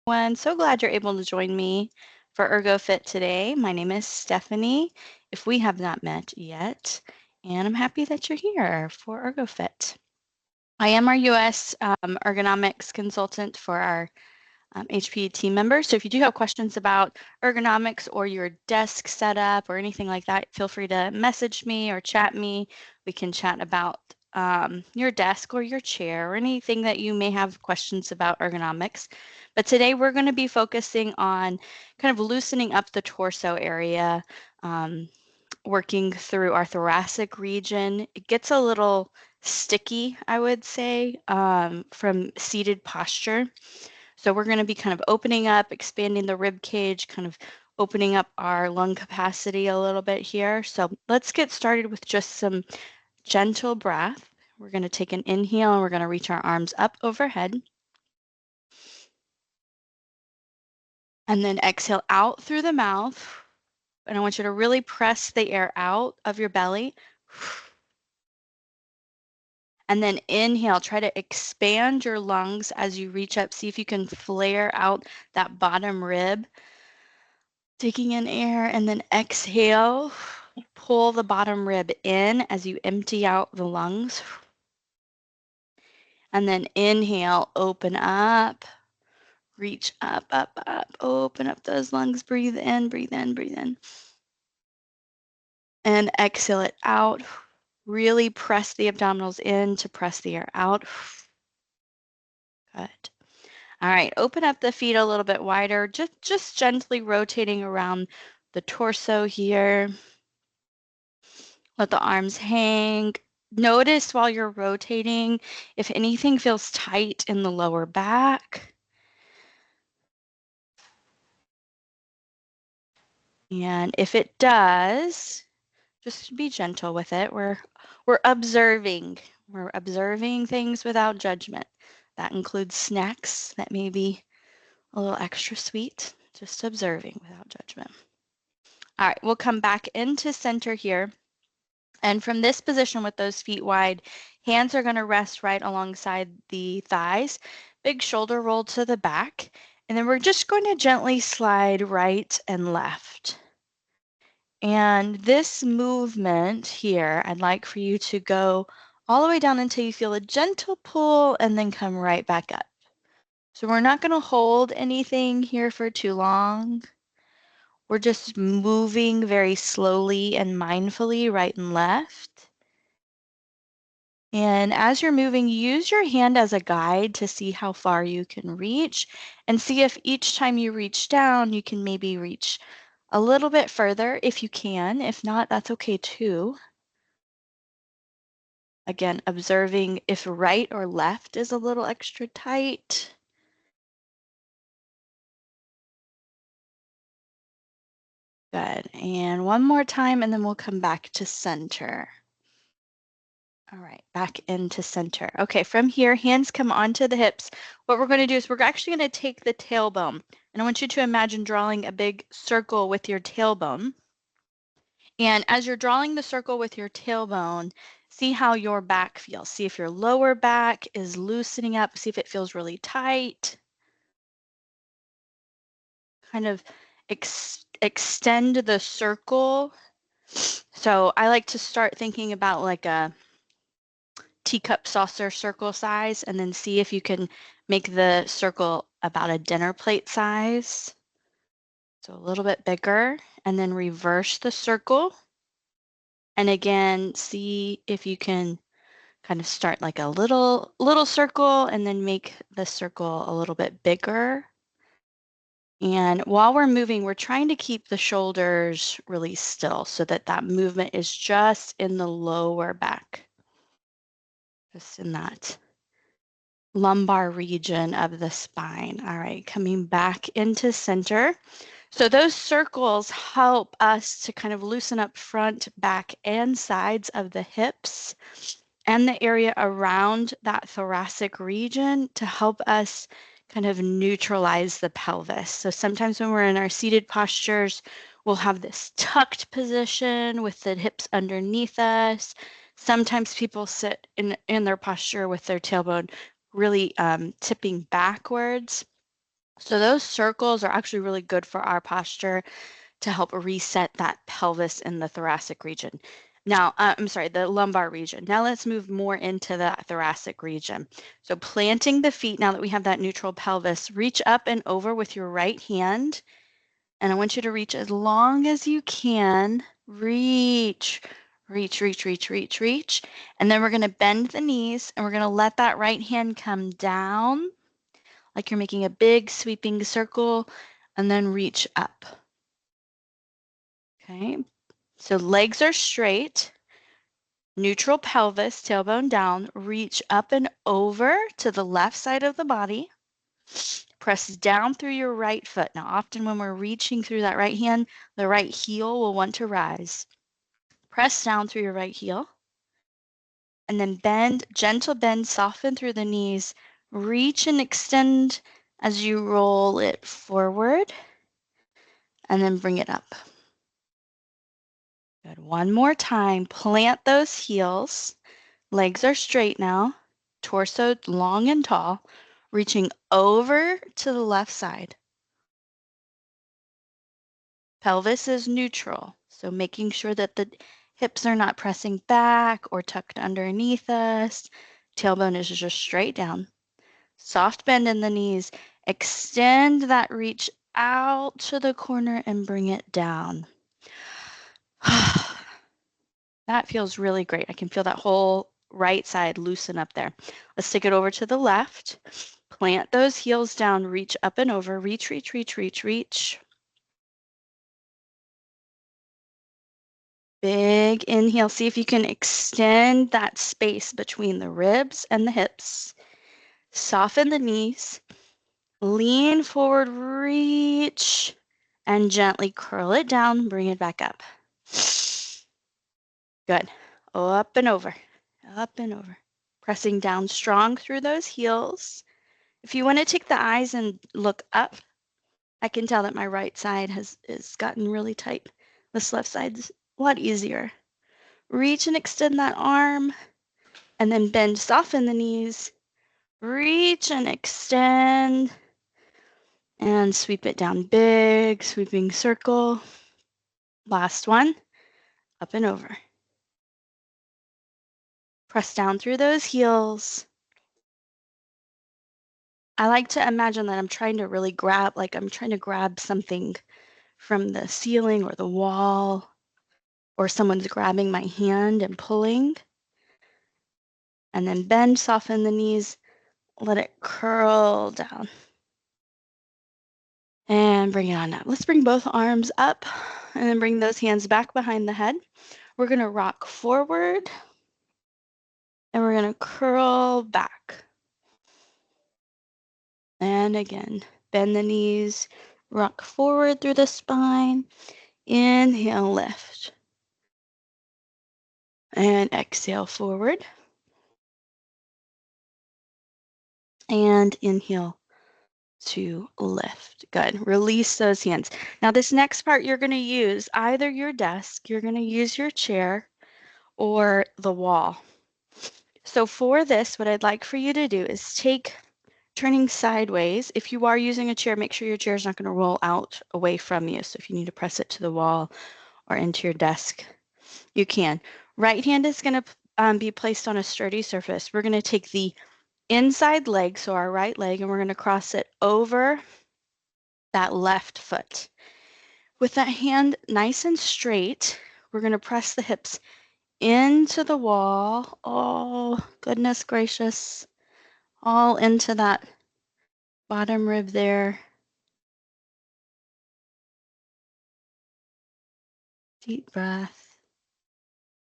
Everyone. So glad you're able to join me for ErgoFit today. My name is Stephanie, if we have not met yet, and I'm happy that you're here for ErgoFit. I am our US ergonomics consultant for our HP team members. So if you do have questions about ergonomics or your desk setup or anything like that, feel free to message me or chat me. We can chat about your desk or your chair or anything that you may have questions about ergonomics. But today we're going to be focusing on kind of loosening up the torso area, working through our thoracic region. It gets a little sticky, I would say, from seated posture. So we're going to be kind of opening up, expanding the rib cage, kind of opening up our lung capacity a little bit here. So let's get started with just some gentle breath. We're going to take an inhale and we're going to reach our arms up overhead. And then exhale out through the mouth. And I want you to really press the air out of your belly. And then inhale, try to expand your lungs as you reach up. See if you can flare out that bottom rib. Taking in air and then exhale. Pull the bottom rib in as you empty out the lungs. And then inhale, open up. Reach up, up, up. Open up those lungs. Breathe in, breathe in, breathe in. And exhale it out. Really press the abdominals in to press the air out. Good. All right, open up the feet a little bit wider, just gently rotating around the torso here. Let the arms hang. Notice while you're rotating if anything feels tight in the lower back. And if it does, just be gentle with it. We're observing. We're observing things without judgment. That includes snacks that may be a little extra sweet. Just observing without judgment. All right, we'll come back into center here. And from this position with those feet wide, hands are going to rest right alongside the thighs. Big shoulder roll to the back. And then we're just going to gently slide right and left. And this movement here, I'd like for you to go all the way down until you feel a gentle pull and then come right back up. So we're not going to hold anything here for too long. We're just moving very slowly and mindfully right and left. And as you're moving, use your hand as a guide to see how far you can reach and see if each time you reach down, you can maybe reach a little bit further if you can. If not, that's okay too. Again, observing if right or left is a little extra tight. Good. And one more time, and then we'll come back to center. All right, back into center. Okay, from here, hands come onto the hips. What we're going to do is we're actually going to take the tailbone, and I want you to imagine drawing a big circle with your tailbone. And as you're drawing the circle with your tailbone, see how your back feels. See if your lower back is loosening up. See if it feels really tight. Kind of extend the circle. So I like to start thinking about like a teacup saucer circle size and then see if you can make the circle about a dinner plate size. So a little bit bigger, and then reverse the circle. And again, see if you can kind of start like a little circle and then make the circle a little bit bigger. And while we're moving, we're trying to keep the shoulders really still so that that movement is just in the lower back, just in that lumbar region of the spine. All right, coming back into center. So those circles help us to kind of loosen up front, back, and sides of the hips and the area around that thoracic region to help us kind of neutralize the pelvis. So sometimes when we're in our seated postures, we'll have this tucked position with the hips underneath us. Sometimes people sit in their posture with their tailbone really tipping backwards. So those circles are actually really good for our posture to help reset that pelvis in the thoracic region. Now, I'm sorry, the lumbar region. Now let's move more into the thoracic region. So planting the feet, now that we have that neutral pelvis, reach up and over with your right hand. And I want you to reach as long as you can. Reach, reach, reach, reach, reach, reach. And then we're going to bend the knees and we're going to let that right hand come down like you're making a big sweeping circle and then reach up. Okay, so legs are straight, neutral pelvis, tailbone down, reach up and over to the left side of the body. Press down through your right foot. Now, often when we're reaching through that right hand, the right heel will want to rise. Press down through your right heel. And then bend, gentle bend, soften through the knees. Reach and extend as you roll it forward. And then bring it up. Good. One more time. Plant those heels. Legs are straight now. Torso long and tall. Reaching over to the left side. Pelvis is neutral, so making sure that the hips are not pressing back or tucked underneath us. Tailbone is just straight down. Soft bend in the knees. Extend that reach out to the corner and bring it down. That feels really great. I can feel that whole right side loosen up there. Let's take it over to the left. Plant those heels down, reach up and over, reach, reach, reach, reach, reach. Big inhale. See if you can extend that space between the ribs and the hips. Soften the knees. Lean forward, reach, and gently curl it down, bring it back up. Good. Up and over, up and over. Pressing down strong through those heels. If you want to take the eyes and look up, I can tell that my right side has gotten really tight. This left side's a lot easier. Reach and extend that arm, and then bend, soften the knees. Reach and extend, and sweep it down. Big sweeping circle. Last one, up and over. Press down through those heels. I like to imagine that I'm trying to really grab, like I'm trying to grab something from the ceiling or the wall, or someone's grabbing my hand and pulling. And then bend, soften the knees, let it curl down. And bring it on up. Let's bring both arms up and then bring those hands back behind the head. We're going to rock forward and we're going to curl back. And again, bend the knees, rock forward through the spine. Inhale, lift. And exhale, forward. And inhale to lift. Good. Release those hands. Now this next part you're going to use either your desk, you're going to use your chair, or the wall. So for this, what I'd like for you to do is take turning sideways. If you are using a chair, make sure your chair is not going to roll out away from you. So if you need to press it to the wall or into your desk, you can. Right hand is going to be placed on a sturdy surface. We're going to take the inside leg, so our right leg, and we're going to cross it over that left foot. With that hand nice and straight, we're going to press the hips into the wall. Oh, goodness gracious. All into that bottom rib there. Deep breath.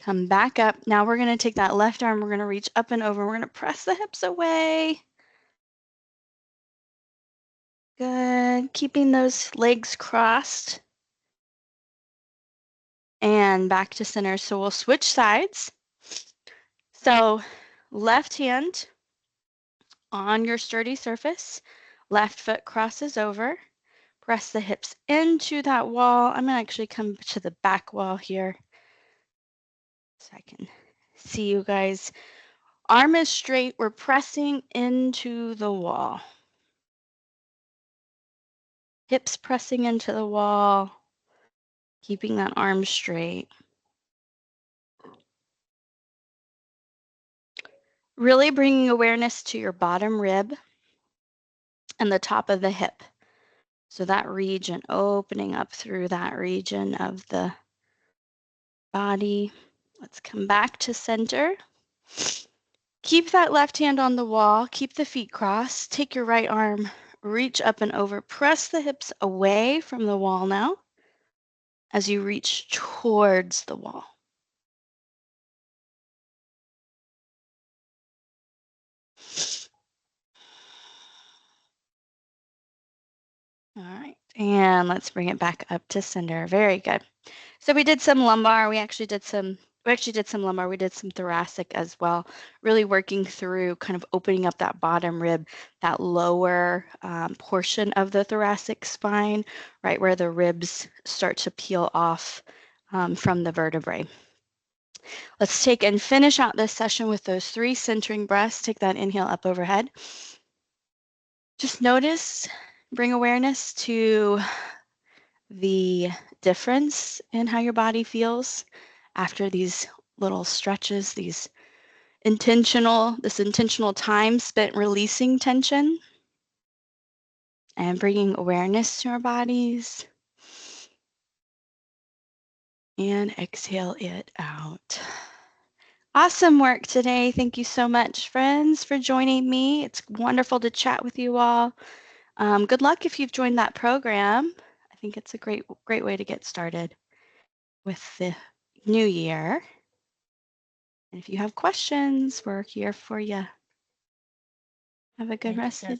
Come back up. Now we're going to take that left arm. We're going to reach up and over. We're going to press the hips away. Good. Keeping those legs crossed. And back to center. So we'll switch sides. So left hand on your sturdy surface. Left foot crosses over. Press the hips into that wall. I'm going to actually come to the back wall here so I can see you guys. Arm is straight. We're pressing into the wall. hips pressing into the wall, keeping that arm straight. Really bringing awareness to your bottom rib and the top of the hip. So that region, opening up through that region of the body. Let's come back to center. Keep that left hand on the wall. Keep the feet crossed. Take your right arm, reach up and over. Press the hips away from the wall now as you reach towards the wall. All right, and let's bring it back up to center. Very good. So we did some lumbar. We actually did some lumbar. We did some thoracic as well. Really working through kind of opening up that bottom rib, that lower portion of the thoracic spine, right where the ribs start to peel off from the vertebrae. Let's take and finish out this session with those 3 centering breaths. Take that inhale up overhead. Just notice, bring awareness to the difference in how your body feels after these little stretches, this intentional time spent releasing tension and bringing awareness to our bodies. And exhale it out. Awesome work today. Thank you so much, friends, for joining me. It's wonderful to chat with you all. Good luck if you've joined that program. I think it's a great way to get started with the new year. And if you have questions, we're here for you. Have a good rest of the day.